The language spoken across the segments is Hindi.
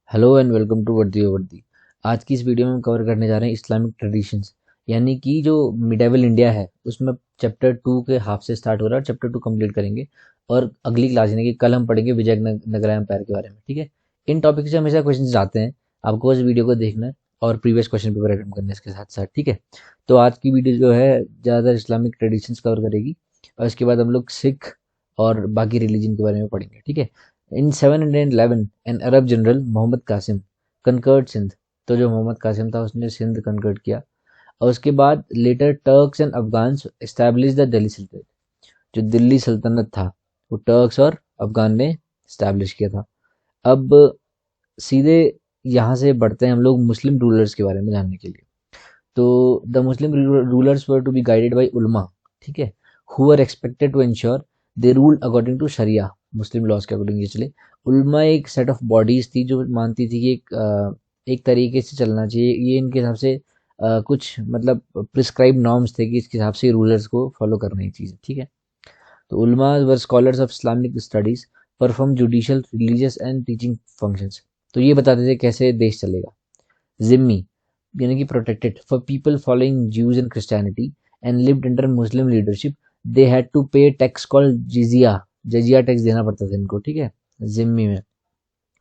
हेलो एंड वेलकम टू वर्दी वर्दी। आज की इस वीडियो में हम कवर करने जा रहे हैं इस्लामिक ट्रेडिशंस, यानी कि जो मिडेवल इंडिया है उसमें चैप्टर 2 के हाफ से स्टार्ट हो रहा है और चैप्टर 2 कंप्लीट करेंगे। और अगली क्लास यानी कि कल हम पढ़ेंगे विजयनगर एम्पायर के बारे में। ठीक है, इन टॉपिक से हमेशा क्वेश्चन आते हैं, आपको इस वीडियो को देखना है और प्रीवियस क्वेश्चन पेपर अटेम्प्ट करने इसके साथ साथ। ठीक है, तो आज की वीडियो जो है ज़्यादातर इस्लामिक ट्रेडिशंस कवर करेगी और इसके बाद हम लोग सिख और बाकी रिलीजन के बारे में पढ़ेंगे। ठीक है, in 711 an Arab general Muhammad Qasim conquered Sindh. तो जो मोहम्मद कासिम था उसने सिंध कनकर्ड किया और उसके बाद later Turks and Afghans establish the Delhi Sultanate. जो दिल्ली सल्तनत था वो टर्क्स और अफगान ने एस्टैब्लिश किया था। अब सीधे यहाँ से बढ़ते हैं हम लोग मुस्लिम रूलर्स के बारे में जानने के लिए। तो the Muslim rulers were to be guided by ulama. ठीक है, who are expected to ensure they rule according to Sharia, Muslim laws के अकॉर्डिंग ये चले। उलमा एक सेट ऑफ बॉडीज थी जो मानती थी कि एक तरीके से चलना चाहिए, ये इनके हिसाब से कुछ मतलब प्रिस्क्राइब नॉर्म्स थे कि इसके हिसाब से रूलर्स को फॉलो करना ही चीज़। ठीक है, तो ulama were scholars of Islamic studies, perform judicial religious and teaching functions. तो ये बताते थे कैसे देश चलेगा। जिम्मी यानी कि protected for people following Jews and Christianity and lived under Muslim leadership, they had to pay tax called jizya. जजिया टैक्स देना पड़ता था इनको। ठीक है, जिम्मी में।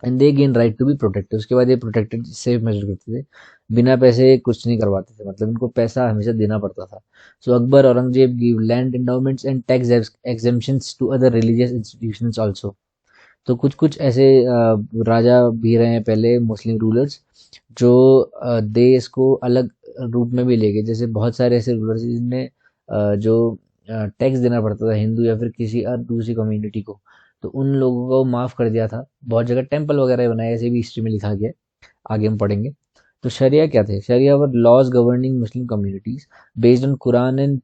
And they gain right to be protected. उसके बाद ये प्रोटेक्टेड सेफ मेजर करते थे, बिना पैसे कुछ नहीं करवाते थे, मतलब इनको पैसा हमेशा देना पड़ता था। सो Akbar Aurangzeb give land endowments and tax exemptions to other religious institutions also. तो कुछ कुछ ऐसे राजा भी रहे हैं पहले मुस्लिम रूलर्स जो देश को अलग रूप में भी ले गए। जैसे बहुत सारे ऐसे रूलर्स जिनने जो टैक्स देना पड़ता था हिंदू या फिर किसी और दूसरी कम्युनिटी को, तो उन लोगों को माफ़ कर दिया था। बहुत जगह टेम्पल वगैरह बनाए, ऐसे भी हिस्ट्री में लिखा गया है, आगे हम पढ़ेंगे। तो शरिया क्या थे? Sharia were laws governing Muslim communities based on Quran and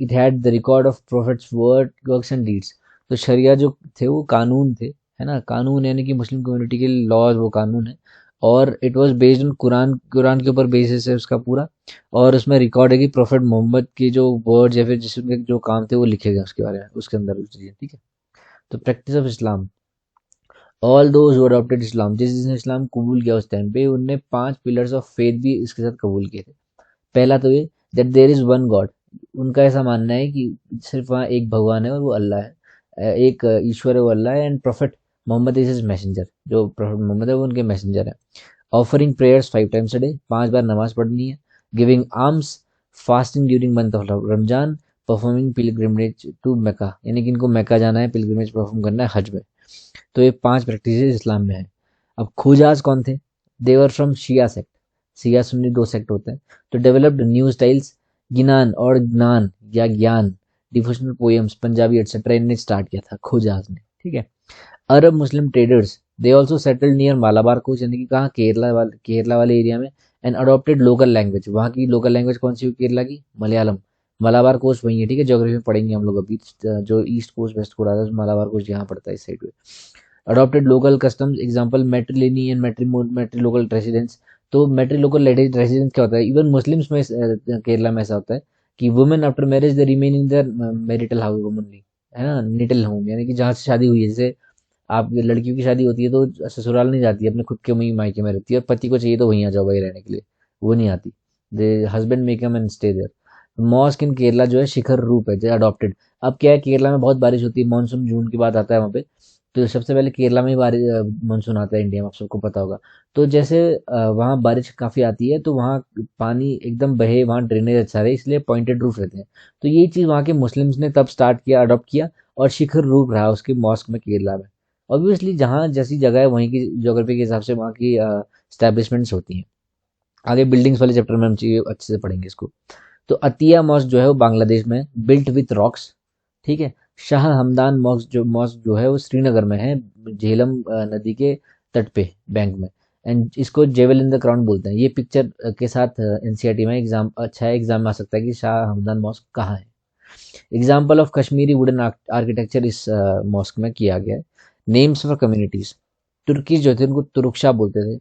it had the record of prophet's word works and deeds. तो शरिया जो थे वो कानून थे, है ना, कानून यानी कि मुस्लिम कम्युनिटी के लॉज वो कानून है। और it was based on Quran, Quran के ऊपर बेसिस है उसका पूरा। और उसमें रिकॉर्ड है कि प्रोफेट मोहम्मद के जो वर्ड्स या फिर जिसके जो काम थे वो लिखे गए उसके बारे में, उसके अंदर वो चीज़ें। ठीक है, तो practice of Islam, all those who adopted Islam, जिसने इस्लाम कबूल किया उस टाइम पे उनने 5 पिलर्स ऑफ फेथ भी इसके साथ कबूल किए थे। पहला तो ये that there is one God. उनका ऐसा मानना है कि सिर्फ वहाँ एक भगवान है और वो अल्लाह है। एक ईश्वर है, वो अल्लाह है। And prophet Muhammad is his messenger, जो प्रोफेट मोहम्मद है वो उनके मैसेंजर है। Offering prayers 5 times a day, 5 बार नमाज पढ़नी है। Giving arms, fasting during month of Ramzan, performing pilgrimage to Mecca, यानी कि इनको मक्का जाना है, पिलग्रिमेज परफॉर्म करना है हज में। तो ये 5 प्रैक्टिस इस्लाम में है। अब खुजाज कौन थे? They were from Shia sect. शिया सुन्नी 2 सेक्ट होते हैं। तो डेवलप्ड न्यू स्टाइल्स, गिनान और ज्ञान या ज्ञान, डिवोशनल पोएम्स, पंजाबी एटसेट्रा इनने स्टार्ट किया था खुजाज ने। ठीक है, Arab Muslim traders, they also settled near Malabar coast, यानी कि कहाँ, केरला वाले एरिया में। एंड अडॉप्टेड लोकल लैंग्वेज, वहाँ की लोकल लैंग्वेज कौन सी हुई केरला की? मलयालम। मालाबार कोस्ट वही है। ठीक है, ज्योग्राफी में पढ़ेंगे हम लोग अभी, जो ईस्ट कोस्ट वेस्ट कोस्ट आता है मालाबार कोस्ट यहाँ पड़ता है इस साइड पे। Adopted local customs, example matriliny and matrilocal residence. तो मैट्रिलोकल रेसिडेंस क्या होता है? इवन मुस्लिम्स में केरला में ऐसा होता है कि women after marriage they remain in their marital house only, है ना, निटल होम, यानी कि जहाँ से शादी हुई है। जैसे आप लड़कियों की शादी होती है तो ससुराल नहीं जाती है, अपने खुद के वहीं मायके में रहती है, और पति को चाहिए तो वहीं आ जाओ भाई रहने के लिए, वो नहीं आती। The husband make come and stay there. Mosque in Kerala जो है शिखर रूप है, जो अडॉप्टेड। अब क्या है, केरला में बहुत बारिश होती है, मानसून जून की बात आता है वहाँ पे। तो सबसे पहले केरला में ही बारिश मानसून आता है इंडिया में, आप सबको पता होगा। तो जैसे वहाँ बारिश काफ़ी आती है तो वहाँ पानी एकदम बहे, वहाँ ड्रेनेज अच्छा रहे, इसलिए पॉइंटेड रूफ रहते हैं। तो ये चीज़ वहाँ के मुस्लिम्स ने तब स्टार्ट किया, अडॉप्ट किया, और शिखर रूप रहा उसके मॉस्क में केरला में। ऑब्वियसली जहाँ जैसी जगह है वहीं की ज्योग्राफी के हिसाब से वहाँ की स्टैब्लिशमेंट्स होती हैं। आगे बिल्डिंग्स वाले चैप्टर में हम चाहिए अच्छे से पढ़ेंगे इसको। तो अतिया मॉस्क जो है वो बांग्लादेश में, बिल्ट विथ रॉक्स। ठीक है, शाह हमदान मॉस्क जो है वो श्रीनगर में है, झेलम नदी के तट पे, बैंक में। एंड इसको जेवल इन द क्राउन बोलते हैं। ये पिक्चर के साथ एनसीईआरटी में एग्जाम अच्छा है, एग्जाम में आ सकता है कि शाह हमदान मॉस्क कहाँ है। Example of Kashmiri wooden architecture इस मॉस्क में किया गया है। नेम्स फॉर कम्युनिटीज, तुर्की जो थे उनको तुरुक्षा बोलते थे,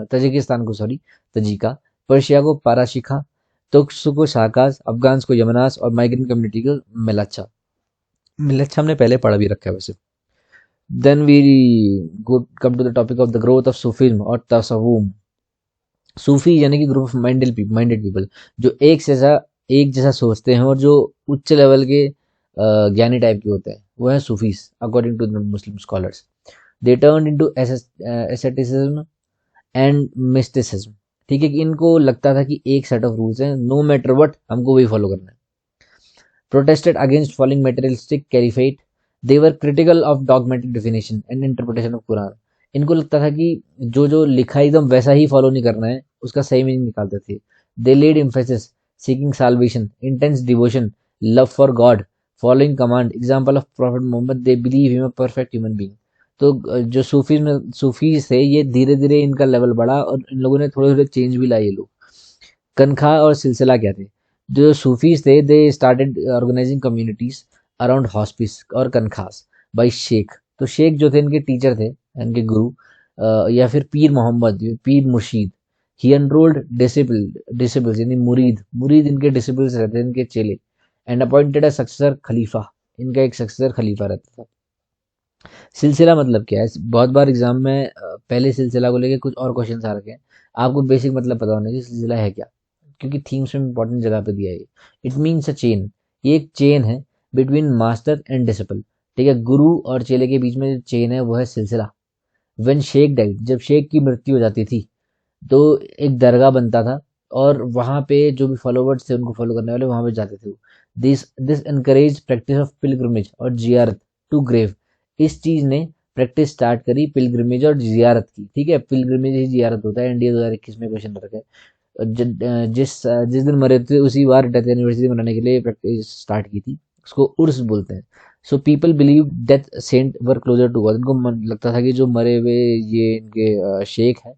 तजिकिस्तान को सॉरी तजिका, पर्शिया को पाराशिखा, तुर्क्स को शाकाज, अफगान्स को यमनास, और माइग्रेंट कम्युनिटी को मिलाच्छा। मिलाच्छा हमने पहले पढ़ा भी रखा है वैसे। Then we go come to the topic of the growth of Sufism और तसव्वुफ। सूफी यानी कि ग्रुप ऑफ माइंडेड पीपल जो एक जैसा सोचते हैं और जो उच्च लेवल के ज्ञानी टाइप के होते हैं, वो है Sufis according to the Muslim scholars. They turn into asceticism and mysticism. ठीक है, कि इनको लगता था कि एक सेट ऑफ रूल्स हैं, नो मैटर व्हाट हमको वही फॉलो करना है। Protested against following materialistic caliphate. They were critical of dogmatic definition and interpretation of Quran. इनको लगता था कि जो जो लिखा है एकदम वैसा ही फॉलो नहीं करना है, उसका सही मीनिंग निकालते थे। They laid emphasis seeking salvation, intense devotion, love for God, following command, example of prophet Muhammad, they believe him a perfect human being. तो जो सूफीज थे, ये धीरे धीरे इनका लेवल बढ़ा और इन लोगों ने थोड़े थोड़े चेंज भी लाए ये लोग। कनखा और सिलसिला क्या थे? जो सूफीज थे, they started organising communities around hospice और कनखास बाई शेख। तो शेख जो थे इनके टीचर थे, इनके गुरु, या फिर पीर मोहम्मद, पीर मुर्शीद। ही एनरोल्ड डिसिपल्स यानी मुरीद, मुरीद इनके डिसिपल्स रहते हैं, इनके चेले। एंड अपॉइंटेड अ सक्सेसर खलीफा, इनका एक सक्सेसर खलीफा रहता था। सिलसिला मतलब क्या है? बहुत बार एग्जाम में पहले सिलसिला को लेके कुछ और क्वेश्चन आ रखे हैं, आपको बेसिक मतलब पता होना चाहिए सिलसिला है क्या, क्योंकि थीम्स में इंपॉर्टेंट जगह पे दिया है। इट मीन्स अ चेन, ये एक चेन है बिटवीन मास्टर एंड डिसिपल। ठीक है, गुरु और चेले के बीच में जो चेन है वो है सिलसिला। व्हेन शेख डाइड, जब शेख की मृत्यु हो जाती थी, तो एक दरगाह बनता था और वहां पे जो भी फॉलोवर्स थे, उनको फॉलो करने वाले वहां पे जाते थे। This this encourage practice of pilgrimage और जियारत टू ग्रेव। इस चीज ने प्रैक्टिस स्टार्ट करी पिलग्रिमेज और जियारत की। ठीक है, पिलग्रिमेज ही जियारत होता है। इंडिया 2021 में क्वेश्चन रखा है। जिस दिन मरे थे उसी बार डेथ एनिवर्सरी मनाने के लिए प्रैक्टिस स्टार्ट की थी, उसको उर्स बोलते हैं। So people believe death saint were closer to God. इनको लगता था कि जो मरे हुए ये इनके शेख है,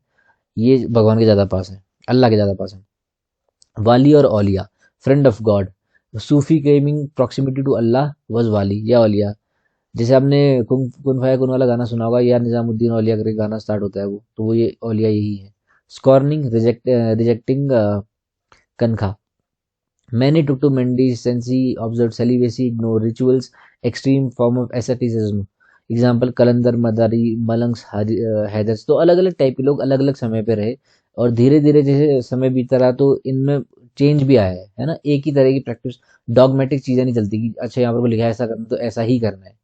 ये भगवान के ज़्यादा पास है, अल्लाह के ज़्यादा पास है। वाली और औलिया, friend of God. Sufi claiming proximity to Allah was wali या औलिया। जैसे आपने कुन फाया कुन वाला गाना सुना होगा, या निजामुद्दीन औलिया करके गाना स्टार्ट होता है वो, तो वो ये औलिया यही है। स्कॉर्निंग rejecting कनखा। Many took to mendicancy, observed celibacy, ignored rituals, extreme form of asceticism. Example Qalandar, Madari, Malangs, Haiders. तो अलग अलग टाइप के लोग अलग अलग समय पे रहे, और धीरे धीरे जैसे समय बीतता रहा तो इनमें चेंज भी आया है ना। एक ही तरह की प्रैक्टिस, डॉगमेटिक चीजें नहीं चलती कि अच्छा यहाँ पर को लिखा है ऐसा करना तो ऐसा ही करना है।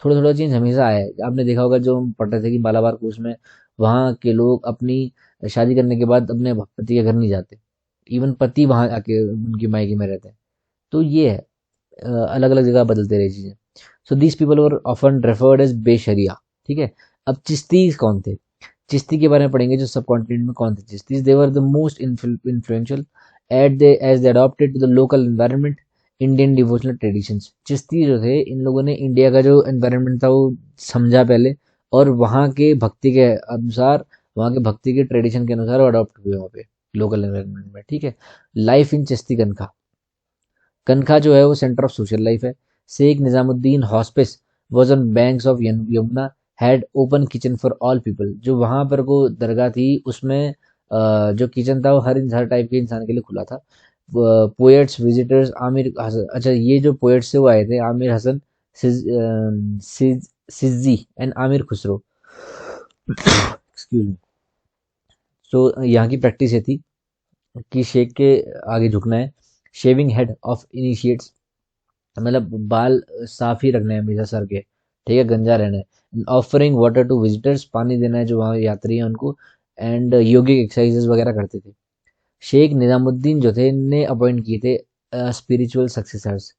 थोड़ा थोड़ा चेंज हमेशा आया है। आपने देखा होगा जो हम पढ़ रहे थे कि मालाबार कोर्स में, वहाँ के लोग अपनी शादी करने के बाद अपने पति के घर नहीं जाते, इवन पति वहां आके उनकी मायके में रहते हैं। तो ये है, अलग अलग जगह बदलते रहे चीजें। So these people were often referred as besharia. ठीक है, अब चिश्ती कौन थे? चिश्ती के बारे में पढ़ेंगे, जो सब कॉन्टिनेंट में कौन थे Chishtis. They were the most influential at they as they adopted to the local environment Indian devotional traditions. Chishti जो थे, इन लोगों ने इंडिया का जो एनवायरनमेंट था वो समझा पहले, और वहाँ के भक्ति के अनुसार, वहाँ के भक्ति के ट्रेडिशन के अनुसार वो अडॉप्ट हुए वहाँ पे लोकल एनवायरनमेंट में। ठीक है, लाइफ इन चिश्ती कनखा। कनखा जो है वो सेंटर ऑफ सोशल लाइफ है। Sheikh Nizamuddin hospice was on banks of Yamuna, had open kitchen for all people. जो वहां पर को दरगाह थी, उसमें जो किचन था वो हर टाइप के इंसान के लिए खुला था। Poets, visitors, Amir Hasan. अच्छा, ये जो पोएट्स से वो आए थे, Amir Hasan, Sijzi and Amir Khusro. Excuse me. तो यहाँ की प्रैक्टिस ये थी कि शेख के आगे झुकना है। शेविंग हेड ऑफ इनिशिएट्स, मतलब बाल साफ ही रखने हैं हमेशा सर के। ठीक है, गंजा रहना है। ऑफरिंग वाटर टू विजिटर्स, पानी देना है जो वहाँ यात्री हैं उनको। एंड योगिक एक्सरसाइजेस वगैरह करते थे। शेख निजामुद्दीन जो थे, ने अपॉइंट किए थे spiritual successors,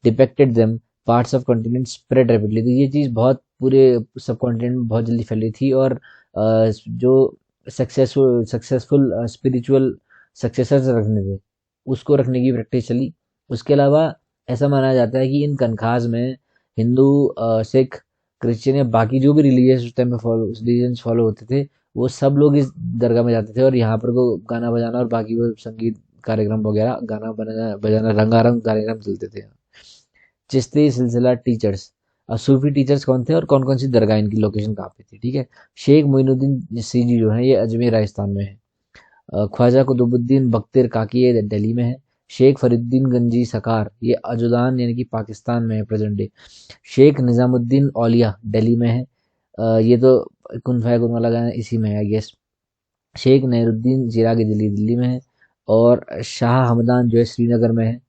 depicted them, parts of continent spread rapidly. तो ये चीज़ बहुत पूरे सब कॉन्टिनेंट में बहुत जल्दी फैली थी, और जो सक्सेसफुल स्पिरिचुअल सक्सेसर्स रखने थे, उसको रखने की प्रैक्टिस चली। उसके अलावा ऐसा माना जाता है कि इन कनखास में हिंदू, सिख, क्रिश्चियन या बाकी जो भी रिलीजियस उस टाइम में रिलीजन्स फॉलो होते थे, वो सब लोग इस दरगाह में जाते थे, और यहाँ पर को गाना बजाना और बाकी वो संगीत कार्यक्रम वगैरह, गाना बजाना बजाना रंगारंग कार्यक्रम चलते थे। चिश्ती सिलसिला टीचर्स, सूफी टीचर्स कौन थे और कौन कौन सी दरगाह, इनकी लोकेशन कहाँ पे थी? ठीक है, शेख मोइनुद्दीन सीजी जो है, ये अजमेर राजस्थान में है। ख्वाजा कुतुबुद्दीन बख्तियार काकी, ये दिल्ली में है। शेख फरीदुद्दीन गंजी सकार, ये अजुदान यानी कि पाकिस्तान में है प्रेजेंट डे। शेख निजामुद्दीन औलिया दिल्ली में है। ये तो कुन फाया कुन वाला गाना इसी में है आई गेस। शेख नहरुद्दीन चिराग दिल्ली दिल्ली में है, और शाह हमदान जो है श्रीनगर में है,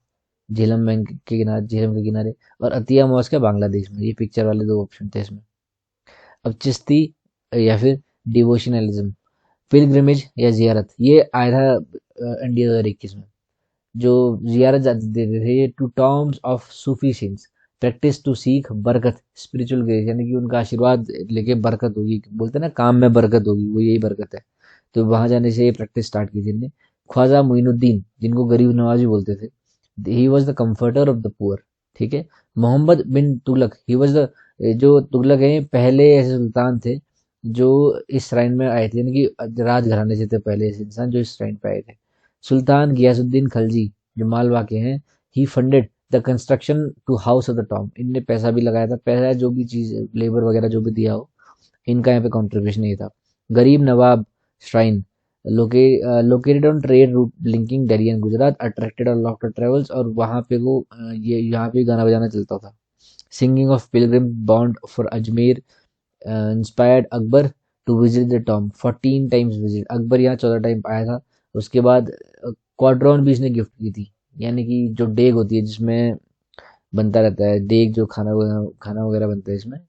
झेलम बैंक के किनारे, झेलम के किनारे। और अतिया मॉस्क है बांग्लादेश में। ये पिक्चर वाले दो ऑप्शन थे इसमें। अब चिश्ती या फिर डिवोशनलिज्म, पिलग्रिमेज या जियारत, ये आया था इंडिया 2021 में। जो जियारत जाते देते थे ये to tombs of Sufi saints, practice to seek barakat, spiritual grace, यानी कि उनका आशीर्वाद लेके बरकत होगी, बोलते हैं ना काम में बरकत होगी, वो यही बरकत है। तो वहां जाने से ये प्रैक्टिस स्टार्ट की थी इनने। ख्वाजा मोइनुद्दीन, जिनको गरीब नवाज भी बोलते थे, he was the comforter of the poor. ठीक है। मोहम्मद बिन तुगलक, ही वॉज द, जो तुगलक है पहले ऐसे सुल्तान थे जो इस श्राइन में आए थे, यानी कि राजघराने से थे पहले ऐसे इंसान जो इस श्राइन पे आए थे। सुल्तान गियासुद्दीन खलजी, जो मालवा के हैं, he funded the construction to house of the tomb, इनने पैसा भी लगाया था, पैसा जो भी चीज लेबर वगैरह जो भी दिया हो, इनका यहाँ पे कॉन्ट्रीब्यूशन नहीं था। Gharib Nawaz shrine, located on trade route linking Delhi and Gujarat, attracted और लॉट ट्रेवल्स, और वहाँ पे वो ये यहाँ पे गाना बजाना चलता था। Singing of pilgrim bond for Ajmer inspired Akbar to visit the tomb 14 times visit, Akbar यहाँ 14 टाइम आया था। उसके बाद क्वाड्रॉन भी इसने गिफ्ट की थी, यानी कि जो डेग होती है जिसमें बनता रहता है डेग, जो खाना वगैरह बनता है इसमें,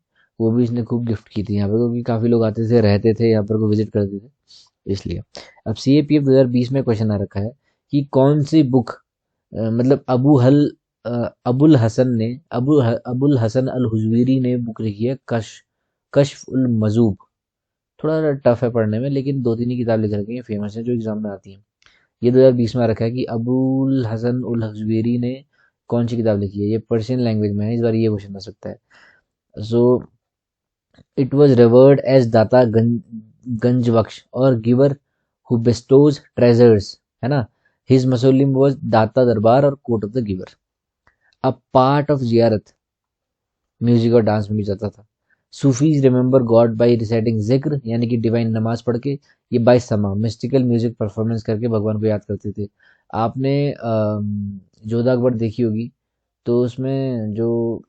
वो भी इसने खूब गिफ्ट की थी यहाँ पे, क्योंकि काफ़ी लोग आते थे, रहते थे यहाँ पर, को विजिट करते थे इसलिए। अब CAPF 2020 में क्वेश्चन आ रखा है कि कौन सी बुक, मतलब अबुल हसन ने, अबुल हसन अल हुजवीरी ने बुक लिखी है कश्फ उल मजूब। थोड़ा टफ है पढ़ने में, लेकिन दो तीन ही किताब लिख रखी है, फेमस है, जो एग्जाम में आती है। ये 2020 में आ रखा है कि अबुल हसन उल हजवेरी ने कौन सी किताब लिखी है। ये पर्शियन लैंग्वेज में है, इस बार ये क्वेश्चन आ सकता है। So it was revered as Data Ganj बख्श और गिवर हु बेस्टोज ट्रेजर्स, है ना। हिज मसोलिम वॉज दाता दरबार और court of the giver. A part of ziyarat, music और डांस में भी जाता था। Sufis remember God by reciting zikr, यानी कि डिवाइन नमाज पढ़ के। ये बाय समा, मिस्टिकल म्यूजिक परफॉर्मेंस करके भगवान को याद करते थे। आपने जोधा अकबर देखी होगी, तो उसमें जो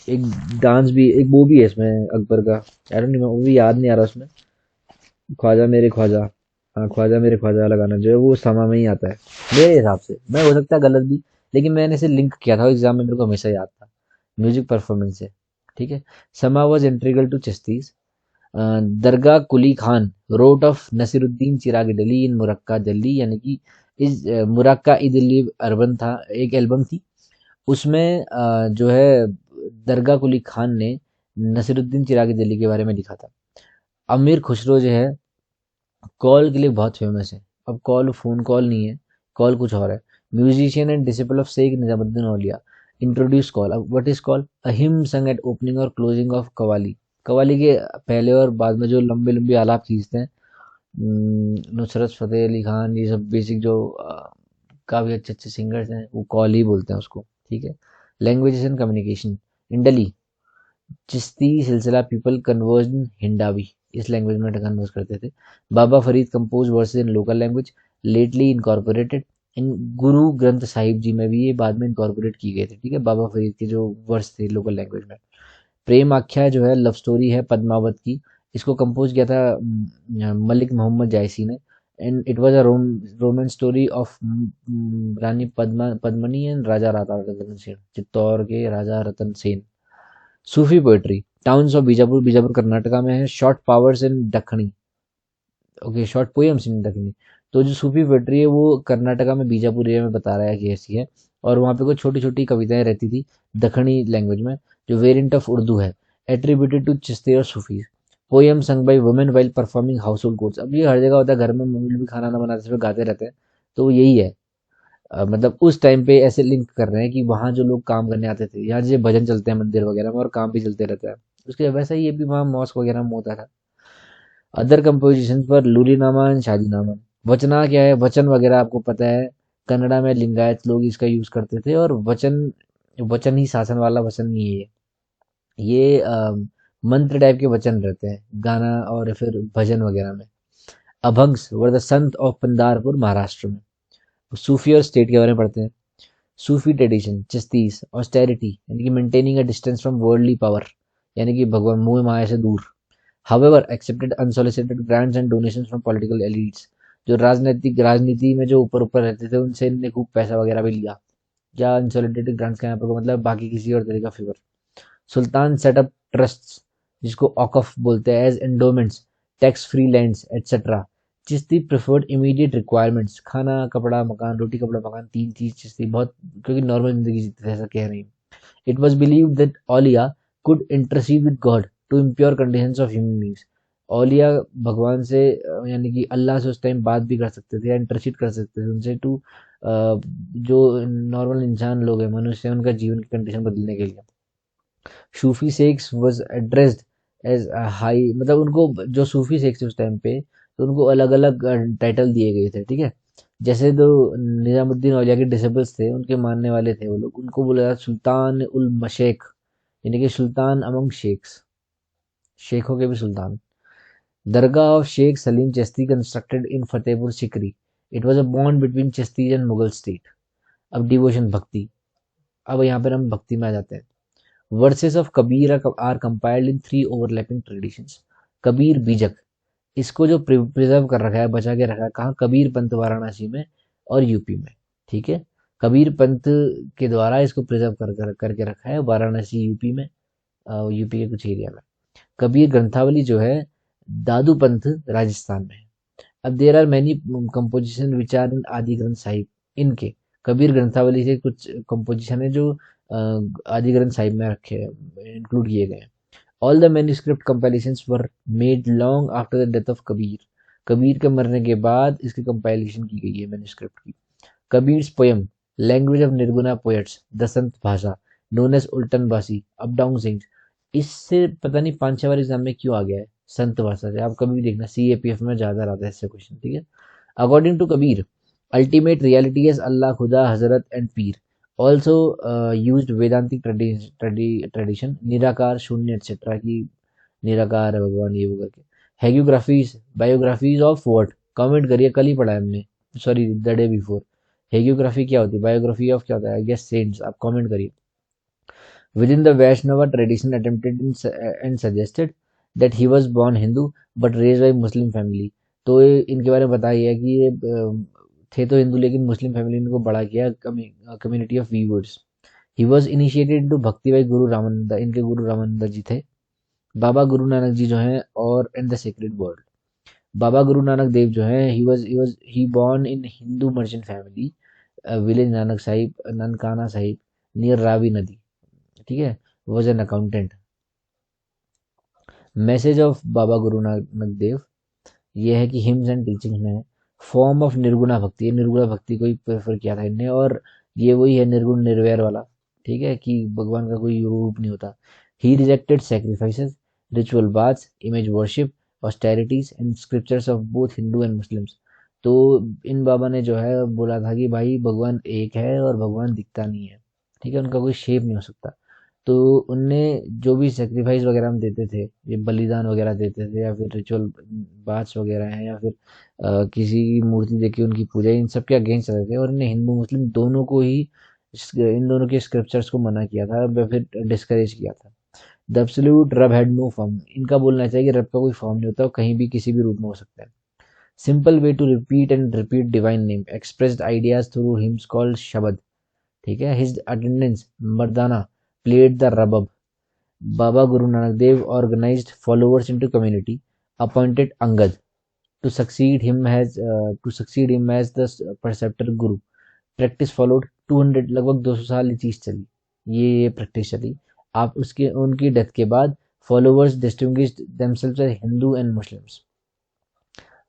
एक डांस भी, एक वो भी है इसमें अकबर का, आई डोंट नो, वो भी याद नहीं आ रहा उसमें। ख्वाजा मेरे ख्वाजा, हाँ ख्वाजा मेरे ख्वाजा वाला गाना जो है वो समा में ही आता है मेरे हिसाब से, मैं हो सकता है गलत भी, लेकिन मैंने इसे लिंक किया था एग्जाम में, मेरे को हमेशा याद था म्यूजिक परफॉर्मेंस से। ठीक है। Sama was integral to Chishtis. Dargah Quli Khan wrote of Nasiruddin Chiragh Delhi in Muraqqa Delhi, यानी कि इस मुरक्का ई दिल्ली अर्बन था, एक एल्बम थी, उसमें जो है दरगाह कुली खान ने नसीरुद्दीन चिराग दिल्ली के बारे में लिखा था। अमीर खुसरो जो है कॉल के लिए बहुत फेमस है। अब कॉल फोन कॉल नहीं है, कॉल कुछ और है। Musician and disciple of Shaikh Nizamuddin Auliya introduce qaul. अब what is qaul? A hymn sung at opening or closing of qawwali. कवाली के पहले और बाद में जो लंबे लंबे आलाप खींचते हैं, नुसरत फतेह अली खान, ये सब बेसिक जो काफ़ी अच्छे अच्छे सिंगर्स हैं, वो कॉल ही बोलते हैं उसको। ठीक है। लैंग्वेजेस एंड कम्युनिकेशन, इंडली चिश्ती सिलसिला पीपल कन्वर्जन हिंडावी, इस लैंग्वेज में कन्वर्स करते थे। Baba Farid compose verses in local language, lately incorporated in Guru Granth Sahib जी में भी ये बाद में इनकॉर्पोरेट की गए थे। ठीक है। बाबा फरीद के जो वर्स थे लोकल लैंग्वेज में। प्रेम आख्या जो है लव स्टोरी है पद्मावत की, इसको कंपोज किया था मलिक मोहम्मद जायसी ने। And it was a romance story of Rani Padmini and Raja Ratan Sen, Chittor के Raja Ratan Sen. Sufi poetry, towns of Bijapur, Bijapur Karnataka में है। Short powers in Dakhni, okay, short poems in Dakhni. तो जो सूफी पोएट्री है वो कर्नाटका में बीजापुर एरिया में बता रहा है कि ऐसी है, और वहाँ पे कुछ छोटी छोटी कविताएं रहती थी दखनी लैंग्वेज में, जो वेरिएंट ऑफ उर्दू है, एट्रीब्यूटेड टू चिश्ती और सूफीज। पोएम संग by women while performing house hold course. अब ये हर जगह होता है, घर में मम्मी भी खाना ना बनाते समय गाते रहते हैं, तो वो यही है। मतलब उस टाइम पे ऐसे लिंक कर रहे हैं कि वहाँ जो लोग काम करने आते थे, यहाँ जैसे भजन चलते हैं मंदिर वगैरह में और काम भी चलते रहता है, उसके वैसा ही ये भी वहाँ मॉस्क वगैरह में होता था। अदर कंपोजिशन पर लूलीनामा एंड शादीनामा। वचना क्या है? वचन वगैरह आपको पता है, कन्नड़ा में लिंगायत लोग इसका यूज करते थे, और वचन, वचन ही शासन वाला वचन नहीं है ये मंत्र टाइप के वचन रहते हैं गाना और फिर भजन वगैरह में। अभंग्स were the Sant of पंदारपुर Maharashtra में। सूफी और स्टेट के बारे में पढ़ते हैं। सूफी ट्रेडिशन, चिश्तीस, ऑस्टेरिटी, यानी कि maintaining a distance from worldly power, यानी कि भगवान मोह माया से दूर। However, accepted unsolicited grants and donations from political elites. जो राजनीति में जो ऊपर ऊपर रहते थे उनसे इनने खूब पैसा वगैरह भी लिया। या अनसोलिसिटेड ग्रांट्स का यहाँ पर मतलब बाकी किसी और तरह का फेवर। सुल्तान सेटअप ट्रस्ट्स, जिसको औकफ बोलते हैं, as endowments, tax free lands etcetera. Chishti preferred immediate requirements, खाना कपड़ा मकान, रोटी कपड़ा मकान, तीन चीज चिश्ती बहुत, क्योंकि नॉर्मल जिंदगी जीते थे ऐसा कह रही हूँ। It was believe that auliya could intercede with God to impure conditions of human beings. औलिया भगवान से यानी कि अल्लाह से उस टाइम बात भी कर सकते थे या इंटरसीड कर सकते थे उनसे टू जो नॉर्मल इंसान लोग हैं, मनुष्य, उनका जीवन की कंडीशन बदलने के लिए। Sufi sects was addressed as high, मतलब उनको जो सूफी सेक्स थे उस टाइम पे तो उनको अलग अलग टाइटल दिए गए थे, ठीक है। जैसे जो निजामुद्दीन औलिया के डिसेबल्स थे, उनके मानने वाले थे वो लोग, उनको बोला जाता सुल्तान उल मशेख, यानी कि सुल्तान अमंग शेख्स, शेखों के भी सुल्तान। Dargah of Sheikh Salim Chishti constructed in Fatehpur Sikri. It was a bond between Chishti and Mughal state. अब डिवोशन भक्ति, अब यहाँ पर हम भक्ति में आ जाते हैं। Verses of Kabir are compiled in 3 overlapping traditions. Kabir Bijak, इसको जो प्रिजर्व कर रखा है, बचा के रखा है, कहाँ? कबीर पंथ वाराणसी में और यूपी में, ठीक है। कबीर पंथ के द्वारा इसको प्रिजर्व करके रखा है वाराणसी यूपी में, यूपी के कुछ एरिया में। कबीर ग्रंथावली जो है दादू पंथ राजस्थान में है। अब there are many composition which are in Adi Granth Sahib. इनके कबीर ग्रंथावली से कुछ कंपोजिशन है जो आदि ग्रंथ साहिब में रखे इंक्लूड किए गए हैं। All the manuscript compilations were made long after the death of Kabir. Kabir के मरने के बाद इसकी कंपाइलेशन की गई है मैन्युस्क्रिप्ट की। Kabir's poem, language of nirguna poets, the sant bhasha, known as Ultan बासी, अप डाउन सिंग्स। इससे पता नहीं 5-6 बार एग्जाम में क्यों आ गया है संत भाषा से, आप कभी भी देखना CAPF में ज्यादा आता है इससे क्वेश्चन, ठीक है। According to Kabir, ultimate reality is Allah, Khuda, Hazrat and Pir. Also used वेदांतिक tradition, निराकार, शून्य एक्सेट्रा की निराकार है भगवान ये वो करके। हैगियोग्राफीज, बायोग्राफीज ऑफ व्हाट? कमेंट करिए, कल ही पढ़ा है हमने, सॉरी द डे बिफोर। हैगियोग्राफी क्या होती है, बायोग्राफी ऑफ क्या होता है? आई गेस सेंट्स, आप कमेंट करिए। Within the Vaishnava tradition attempted and suggested that he was born Hindu but raised by Muslim family। तो इनके बारे में बताया कि ये थे तो हिंदू लेकिन मुस्लिम फैमिली ने इनको बड़ा किया, community of viewers. He was initiated into भक्ति बाई गुरु रामानंद, इनके गुरु रामानंद जी थे। बाबा गुरु नानक जी जो हैं और and the sacred world. Baba Guru Nanak Dev जो हैं, he born in Hindu merchant family, village Nanak Sahib, Nankana Sahib, near Ravi nadi, ठीक है। Was an accountant. Message of Baba Guru Nanak Dev ये है कि हिम्स एंड टीचिंग में फॉर्म ऑफ निर्गुणा भक्ति, ये निर्गुणा भक्ति को ही प्रेफर किया था इनने, और ये वही है निर्गुण निर्वैर वाला, ठीक है, कि भगवान का कोई रूप नहीं होता। He rejected sacrifices, ritual baths, image worship, austerities and scriptures of both Hindu and Muslims. तो इन बाबा ने जो है बोला था कि भाई भगवान एक है और भगवान दिखता नहीं है, ठीक है, उनका कोई शेप नहीं हो सकता। तो उनने जो भी सेक्रीफाइस वगैरह हम देते थे, ये बलिदान वगैरह देते थे या फिर रिचुअल बाथ्स वगैरह हैं या फिर किसी की मूर्ति देके उनकी पूजा, इन सब के अगेंस्ट रहते थे और इन्हें हिंदू मुस्लिम दोनों को ही इन दोनों के स्क्रिप्चर्स को मना किया था या फिर डिस्करेज किया था। द एब्सोल्यूट रब हैड नो फॉर्म, इनका बोलना चाहिए कि रब का कोई फॉर्म नहीं होता, वो कहीं भी किसी भी रूप में हो सकता है। Simple way to repeat and repeat divine name, expressed ideas through hymns called shabad, ठीक है। His attendance Mardana, played the rabab. Baba Guru Nanak Dev organized followers into community, appointed Angad to succeed him as the preceptor guru. Practice followed 200, लगभग 200 साल ये चीज चली, ये प्रैक्टिस चली। आप उसके उनकी डेथ के बाद followers distinguished themselves as Hindu and Muslims.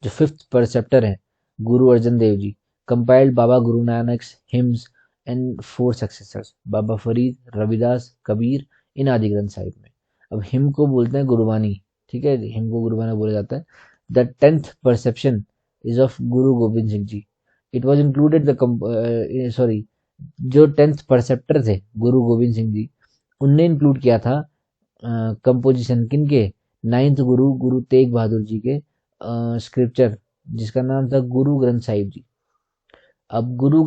जो 5th परसेप्टर हैं Guru Arjan Dev ji, compiled Baba Guru Nanak hymns and 4 successors, बाबा फरीद, रविदास, कबीर, इन आदि ग्रंथ साहिब में। अब हिम को बोलते हैं गुरबानी, ठीक है, हिम को गुरबानी बोला जाता है। The 10th perception is of Guru Gobind Singh ji. It was included the sorry, जो 10th परसेप्टर थे गुरु गोविंद सिंह जी, उनने इंक्लूड किया था कंपोजिशन किन के? 9th गुरु गुरु तेग बहादुर जी के स्क्रिप्चर, जिसका नाम था गुरु ग्रंथ साहिब जी। अब गुरु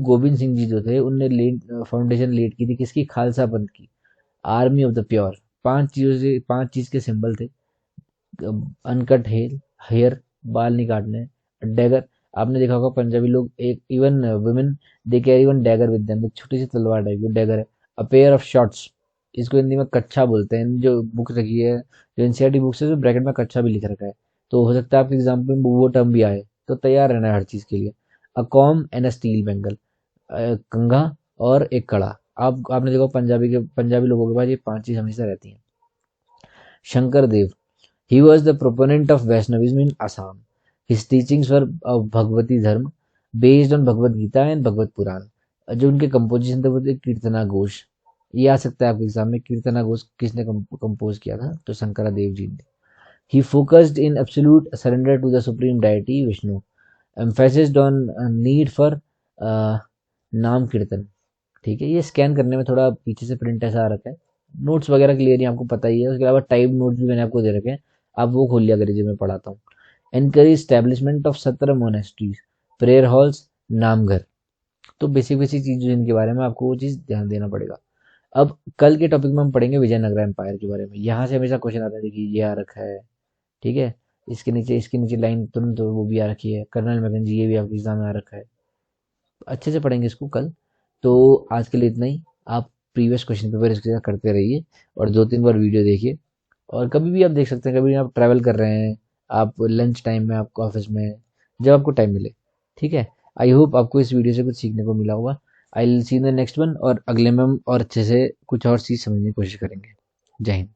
गोविंद सिंह जी जो थे उनने फाउंडेशन लीड की थी किसकी? खालसा पंथ की, आर्मी ऑफ द प्योर, पांच चीज के सिंबल थे। अनकट हेयर, बाल नहीं काटने, डैगर, आपने देखा होगा पंजाबी लोग, एक even women, they carry one dagger with them, एक छोटी सी तलवार टाइप की डैगर है। अ पेयर ऑफ शॉर्ट्स, इसको हिंदी में कच्छा बोलते हैं। जो बुक रखी है, जो एनसीईआरटी बुक्स है, तो ब्रैकेट में कच्छा भी लिख रखा है, तो हो सकता है आपके एग्जाम में वो टर्म भी आए, तो तैयार रहना है हर चीज के लिए। A comb and a steel bangle, कंघा और एक कड़ा। आपने देखो पंजाबी लोगों के पास ये पांच चीज हमेशा रहती हैं। शंकर देव, he was the proponent of Vaishnavism in Assam. His teachings were of Bhagavati Dharma based on Bhagavad Gita and Bhagवत पुराण। जो उनके कंपोजिशन थे वो थे कीर्तना घोष। ये आ सकता है आपके एग्जाम में, कीर्तना घोष किसने कंपोज किया था, तो शंकरा देव जी ने। He focused in absolute surrender to the supreme deity Vishnu, emphasized on a need for नाम कीर्तन। ठीक है, ये स्कैन करने में थोड़ा पीछे से प्रिंट ऐसा आ रखा है। नोट्स वगैरह क्लियर ही आपको पता ही है, उसके अलावा टाइप नोट्स भी मैंने आपको दे रखे हैं, आप वो खोल लिया करिए जब मैं पढ़ाता हूँ। Encourage establishment of 17 monasteries, prayer halls, namghar. तो बेसिक बेसिक चीज जिनके बारे में आपको वो चीज ध्यान देना पड़ेगा। अब कल के टॉपिक में हम पढ़ेंगे विजयनगर एम्पायर के बारे में। यहाँ से हमेशा क्वेश्चन आता है, देखिए ये आ रखा है, ठीक है, इसके नीचे लाइन तुरंत वो भी आ रखी है, कर्नल मैकेंजी, ये भी आपके एग्जाम में आ रखा है। अच्छे से पढ़ेंगे इसको कल। तो आज के लिए इतना ही। आप प्रीवियस क्वेश्चन पेपर इसके साथ करते रहिए और 2-3 बार वीडियो देखिए। और कभी भी आप देख सकते हैं, कभी आप ट्रैवल कर रहे हैं, आप लंच टाइम में, आपको ऑफिस में, जब आपको टाइम मिले। ठीक है, आई होप आपको इस वीडियो से कुछ सीखने को मिला होगा। I will see in the next one, और अगले में हम और अच्छे से कुछ और चीज़ समझने की कोशिश करेंगे। जय हिंद।